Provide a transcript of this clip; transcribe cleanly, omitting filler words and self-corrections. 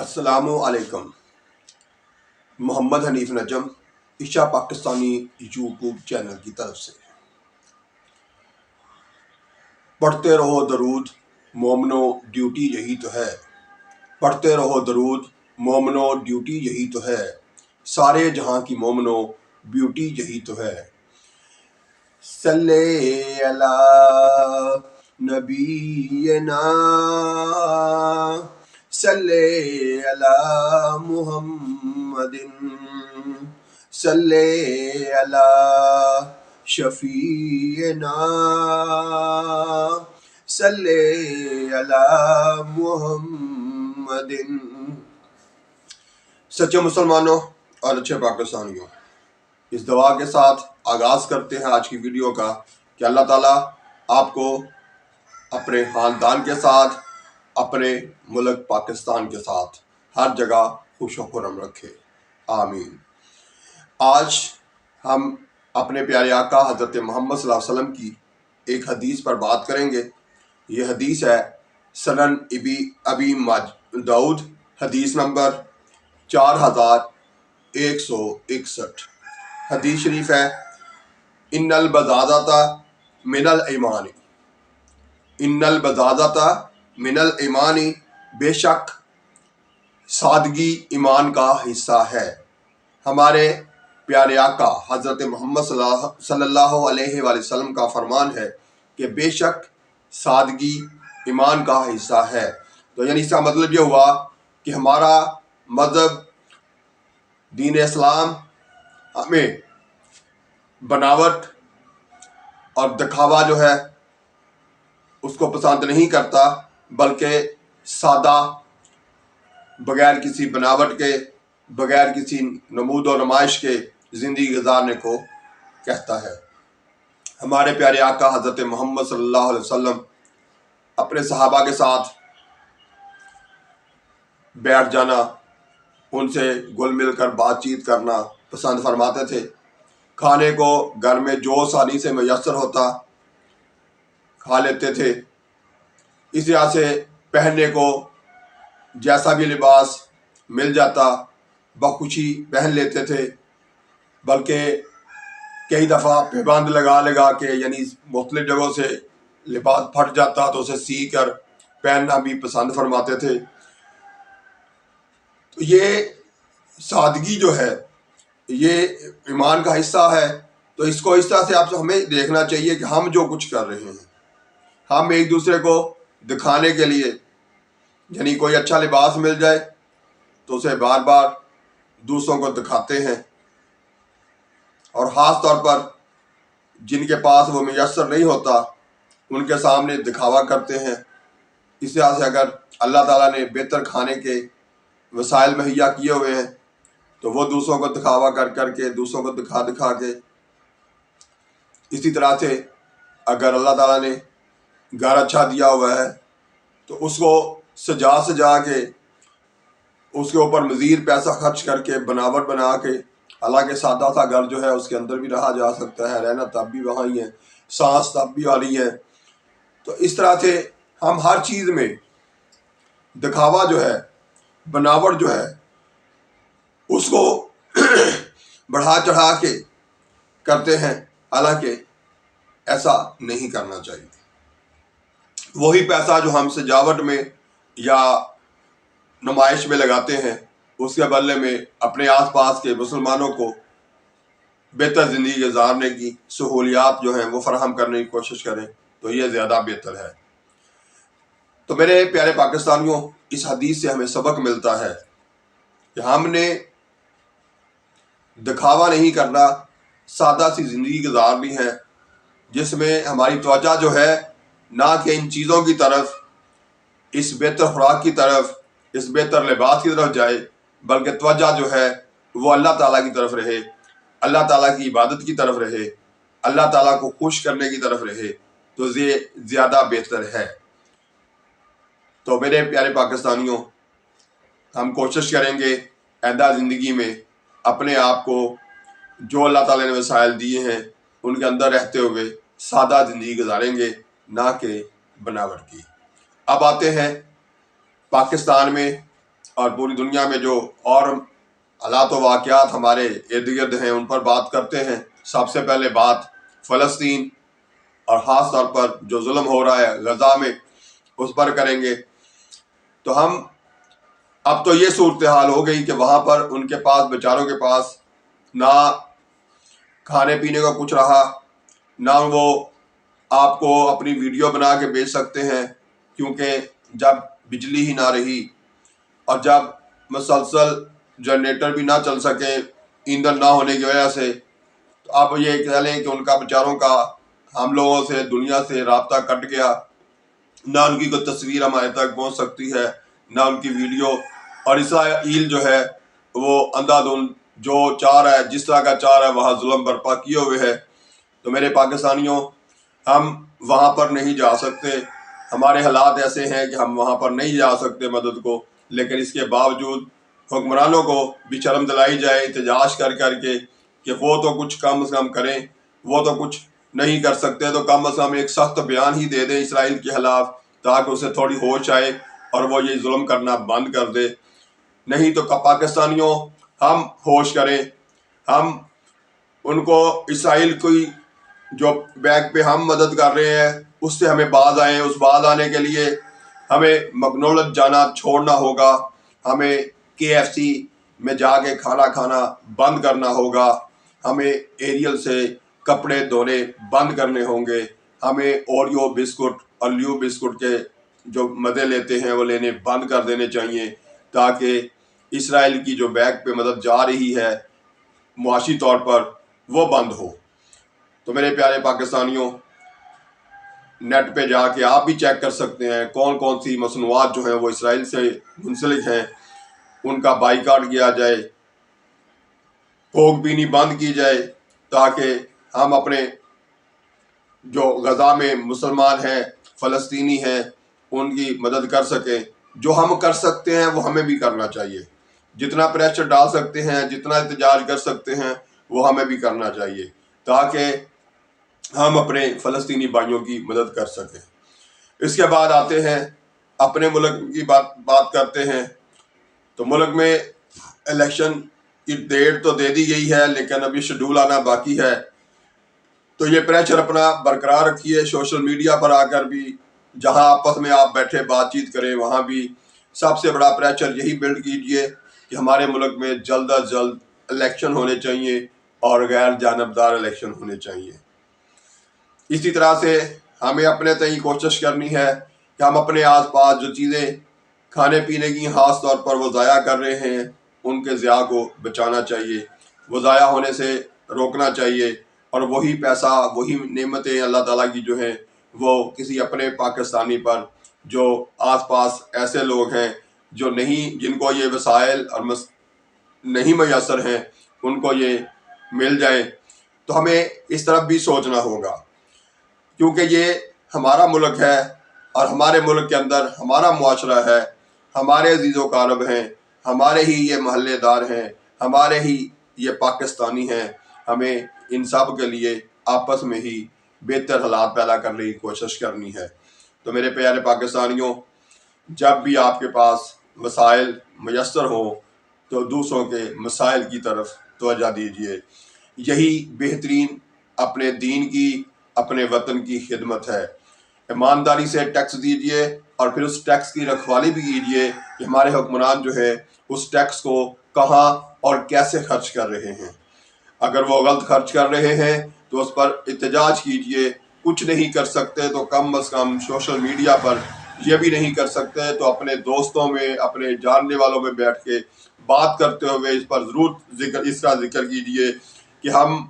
السلام علیکم۔ محمد حنیف نجم عشا Pakistani YouTube channel کی طرف سے پڑھتے رہو درود مومنو، ڈیوٹی یہی تو ہے۔ پڑھتے رہو درود مومنو، ڈیوٹی یہی تو ہے۔ سارے جہاں کی مومنو، بیوٹی یہی تو ہے۔ صلی علی نبینا، صلی علی محمد، صلی علی شفیعنا، صلی علی محمد۔ سچے مسلمانوں اور اچھے پاکستانیوں، اس دعا کے ساتھ آغاز کرتے ہیں آج کی ویڈیو کا کہ اللہ تعالیٰ آپ کو اپنے خاندان کے ساتھ، اپنے ملک پاکستان کے ساتھ ہر جگہ خوش و خرم رکھے، آمین۔ آج ہم اپنے پیارے آقا حضرت محمد صلی اللہ علیہ وسلم کی ایک حدیث پر بات کریں گے۔ یہ حدیث ہے سنن ابی داؤد، حدیث نمبر 4161۔ حدیث شریف ہے، ان البزازۃ من الایمان، ان البزازۃ من الایمان، بے شک سادگی ایمان کا حصہ ہے۔ ہمارے پیارے آقا حضرت محمد صلی اللہ علیہ وآلہ وسلم کا فرمان ہے کہ بے شک سادگی ایمان کا حصہ ہے۔ تو یعنی اس کا مطلب یہ ہوا کہ ہمارا مذہب دین اسلام ہمیں بناوٹ اور دکھاوا جو ہے اس کو پسند نہیں کرتا، بلکہ سادہ، بغیر کسی بناوٹ کے، بغیر کسی نمود و نمائش کے زندگی گزارنے کو کہتا ہے۔ ہمارے پیارے آقا حضرت محمد صلی اللہ علیہ وسلم اپنے صحابہ کے ساتھ بیٹھ جانا، ان سے گل مل کر بات چیت کرنا پسند فرماتے تھے۔ کھانے کو گھر میں جو آسانی سے میسر ہوتا کھا لیتے تھے۔ اس طرح سے پہننے کو جیسا بھی لباس مل جاتا بخوشی پہن لیتے تھے، بلکہ کئی دفعہ پابند لگا کے، یعنی مختلف جگہوں سے لباس پھٹ جاتا تو اسے سی کر پہننا بھی پسند فرماتے تھے۔ تو یہ سادگی جو ہے یہ ایمان کا حصہ ہے۔ تو اس کو اس طرح سے ہمیں دیکھنا چاہیے کہ ہم جو کچھ کر رہے ہیں، ہم ایک دوسرے کو دکھانے کے لیے، یعنی کوئی اچھا لباس مل جائے تو اسے بار بار دوسروں کو دکھاتے ہیں، اور خاص طور پر جن کے پاس وہ میسر نہیں ہوتا ان کے سامنے دکھاوا کرتے ہیں۔ اس طرح سے اگر اللہ تعالیٰ نے بہتر کھانے کے وسائل مہیا کیے ہوئے ہیں تو وہ دوسروں کو دکھاوا کر کے، دوسروں کو دکھا کے، اسی طرح سے اگر اللہ تعالیٰ نے گھر اچھا دیا ہوا ہے تو اس کو سجا کے، اس کے اوپر مزید پیسہ خرچ کر کے، بناوٹ بنا کے، حالانکہ سادہ سا گھر جو ہے اس کے اندر بھی رہا جا سکتا ہے، رہنا تب بھی وہاں ہی ہے، سانس تب بھی والی ہے۔ تو اس طرح سے ہم ہر چیز میں دکھاوا جو ہے، بناوٹ جو ہے، اس کو بڑھا چڑھا کے کرتے ہیں، حالانکہ ایسا نہیں کرنا چاہیے۔ وہی پیسہ جو ہم سجاوٹ میں یا نمائش میں لگاتے ہیں، اس کے بدلے میں اپنے آس پاس کے مسلمانوں کو بہتر زندگی گزارنے کی سہولیات جو ہیں وہ فراہم کرنے کی کوشش کریں تو یہ زیادہ بہتر ہے۔ تو میرے پیارے پاکستانیوں، اس حدیث سے ہمیں سبق ملتا ہے کہ ہم نے دکھاوا نہیں کرنا، سادہ سی زندگی گزارنی ہے، جس میں ہماری توجہ جو ہے نہ کہ ان چیزوں کی طرف، اس بہتر خوراک کی طرف، اس بہتر لباس کی طرف جائے، بلکہ توجہ جو ہے وہ اللہ تعالیٰ کی طرف رہے، اللہ تعالیٰ کی عبادت کی طرف رہے، اللہ تعالیٰ کو خوش کرنے کی طرف رہے، تو یہ زیادہ بہتر ہے۔ تو میرے پیارے پاکستانیوں، ہم کوشش کریں گے آئندہ زندگی میں اپنے آپ کو جو اللہ تعالیٰ نے وسائل دیے ہیں ان کے اندر رہتے ہوئے سادہ زندگی گزاریں گے، نہ کہ بناوٹ کی۔ اب آتے ہیں پاکستان میں اور پوری دنیا میں جو اور حالات و واقعات ہمارے ارد گرد ہیں ان پر بات کرتے ہیں۔ سب سے پہلے بات فلسطین اور خاص طور پر جو ظلم ہو رہا ہے غزہ میں اس پر کریں گے۔ تو ہم اب تو یہ صورتحال ہو گئی کہ وہاں پر ان کے پاس بیچاروں کے پاس نہ کھانے پینے کا کچھ رہا، نہ وہ آپ کو اپنی ویڈیو بنا کے بیچ سکتے ہیں، کیونکہ جب بجلی ہی نہ رہی اور جب مسلسل جنریٹر بھی نہ چل سکے ایندھن نہ ہونے کی وجہ سے، تو اب یہ کہہ لیں کہ ان کا بیچاروں کا ہم لوگوں سے دنیا سے رابطہ کٹ گیا، نہ ان کی کوئی تصویر ہمارے تک پہنچ سکتی ہے، نہ ان کی ویڈیو۔ اور اسرائیل جو ہے وہ اندھا دھند جو چاہ رہا ہے، جس طرح کا چاہ رہا ہے وہاں ظلم برپا کیے ہوئے ہے۔ تو میرے پاکستانیوں، ہم وہاں پر نہیں جا سکتے، ہمارے حالات ایسے ہیں کہ ہم وہاں پر نہیں جا سکتے مدد کو، لیکن اس کے باوجود حکمرانوں کو بھی شرم دلائی جائے احتجاج کر کر کے کہ وہ تو کچھ کم از کم کریں، وہ تو کچھ نہیں کر سکتے تو کم از کم ایک سخت بیان ہی دے دیں اسرائیل کے خلاف، تاکہ اسے تھوڑی ہوش آئے اور وہ یہ ظلم کرنا بند کر دے۔ نہیں تو پاکستانیوں، ہم ہوش کریں، ہم ان کو اسرائیل کی جو بیک پہ ہم مدد کر رہے ہیں اس سے ہمیں باز آئیں۔ اس باز آنے کے لیے ہمیں مکنولت جانا چھوڑنا ہوگا، ہمیں KFC میں جا کے کھانا کھانا بند کرنا ہوگا، ہمیں ایریل سے کپڑے دھونے بند کرنے ہوں گے، ہمیں اوریو بسکٹ اور لیو بسکٹ کے جو مزے لیتے ہیں وہ لینے بند کر دینے چاہیے، تاکہ اسرائیل کی جو بیک پہ مدد جا رہی ہے معاشی طور پر وہ بند ہو۔ تو میرے پیارے پاکستانیوں، نیٹ پہ جا کے آپ بھی چیک کر سکتے ہیں کون کون سی مصنوعات جو ہیں وہ اسرائیل سے منسلک ہیں، ان کا بائیکاٹ کیا جائے، کوک پینی بند کی جائے، تاکہ ہم اپنے جو غزہ میں مسلمان ہیں، فلسطینی ہیں، ان کی مدد کر سکیں۔ جو ہم کر سکتے ہیں وہ ہمیں بھی کرنا چاہیے، جتنا پریشر ڈال سکتے ہیں، جتنا احتجاج کر سکتے ہیں وہ ہمیں بھی کرنا چاہیے، تاکہ ہم اپنے فلسطینی بھائیوں کی مدد کر سکیں۔ اس کے بعد آتے ہیں اپنے ملک کی بات کرتے ہیں۔ تو ملک میں الیکشن کی ڈیٹ تو دے دی گئی ہے، لیکن ابھی شیڈول آنا باقی ہے۔ تو یہ پریشر اپنا برقرار رکھیے، سوشل میڈیا پر آ کر بھی جہاں آپس میں آپ بیٹھے بات چیت کریں وہاں بھی سب سے بڑا پریشر یہی بلڈ کیجئے کہ ہمارے ملک میں جلد از جلد الیکشن ہونے چاہیے اور غیر جانبدار الیکشن ہونے چاہیے۔ اسی طرح سے ہمیں اپنے تئیں کوشش کرنی ہے کہ ہم اپنے آس پاس جو چیزیں کھانے پینے کی خاص طور پر وہ ضائع کر رہے ہیں ان کے ضیاع کو بچانا چاہیے، وہ ضائع ہونے سے روکنا چاہیے، اور وہی پیسہ، وہی نعمتیں اللہ تعالیٰ کی جو ہیں وہ کسی اپنے پاکستانی پر جو آس پاس ایسے لوگ ہیں جو نہیں، جن کو یہ وسائل اور نہیں میسر ہیں، ان کو یہ مل جائیں۔ تو ہمیں اس طرف بھی سوچنا ہوگا، کیونکہ یہ ہمارا ملک ہے اور ہمارے ملک کے اندر ہمارا معاشرہ ہے، ہمارے عزیز و اقارب ہیں، ہمارے ہی یہ محلے دار ہیں، ہمارے ہی یہ پاکستانی ہیں۔ ہمیں ان سب کے لیے آپس میں ہی بہتر حالات پیدا کرنے کی کوشش کرنی ہے۔ تو میرے پیارے پاکستانیوں، جب بھی آپ کے پاس مسائل میسر ہوں تو دوسروں کے مسائل کی طرف توجہ دیجیے۔ یہی بہترین اپنے دین کی، اپنے وطن کی خدمت ہے۔ ایمانداری سے ٹیکس دیجیے اور پھر اس ٹیکس کی رکھوالی بھی کیجیے کہ ہمارے حکمران جو ہے اس ٹیکس کو کہاں اور کیسے خرچ کر رہے ہیں۔ اگر وہ غلط خرچ کر رہے ہیں تو اس پر احتجاج کیجیے۔ کچھ نہیں کر سکتے تو کم از کم سوشل میڈیا پر یہ بھی نہیں کر سکتے تو اپنے دوستوں میں، اپنے جاننے والوں میں بیٹھ کے بات کرتے ہوئے اس پر ضرور اس کا ذکر کیجیے کہ ہم